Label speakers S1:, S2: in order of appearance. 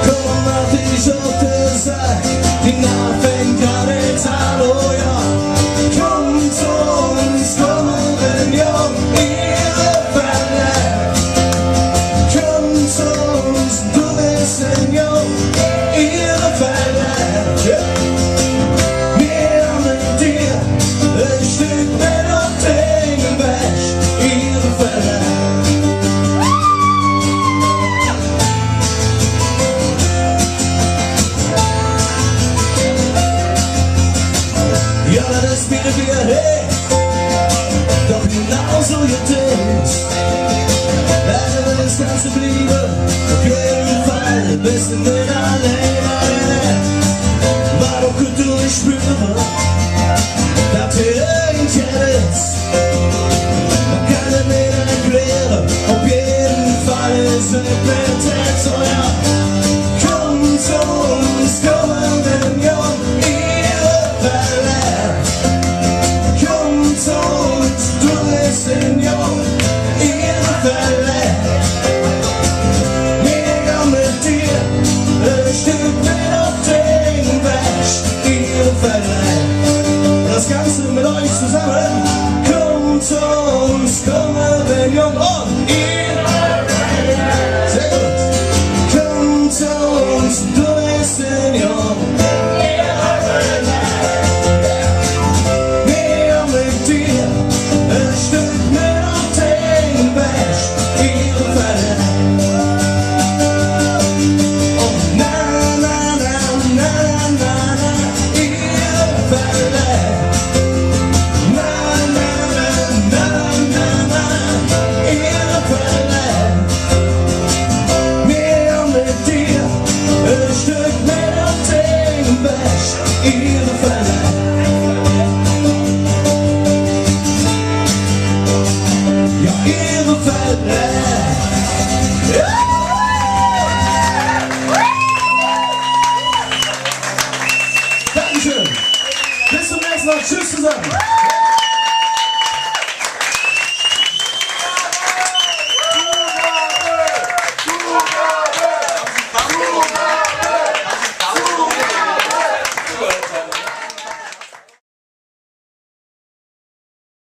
S1: Komm, mach dich auf der Seite, die Nacht fängt gerade an, oh ja. Komm zu uns, kommen jung, ihre Fälle. Komm zu uns, du bist ein Jung, ihre Fälle. Wir mit dir ein Stück mit und Dingen weg, ihre Fälle. Ja, das bieten wir, hey, doch genauso jetzt ist. Leider wird das Ganze blieben, auf jeden Fall, bist du nicht alleine. Warum könnt du nicht spüren, dass ihr irgendetwas, man kann es nicht erklären, auf jeden Fall ist es perfekt, so ja. Komm zu uns, kommen den Jungen, ihre Fälle. Komm zu uns, du bist ein Jung, ihre Fälle. Wir gehen mit dir ein Stück mit auf den Weg, ihre Fälle. Das Ganze mit euch zusammen. Komm zu uns, kommen den Jung und ihre Fälle. Sehr gut. Komm zu uns, du bist ein Jung, ihre Fälle. Wir mit dir ein Stück mit auf den Weg, ihre Fälle. Und na, na, na, na, na, na, ihre Fälle. Na, na, na, na, na, na, ihre Fälle. Wir mit dir ein Stück mit auf den Weg, ihre Fälle. Ja, ihre Fälle.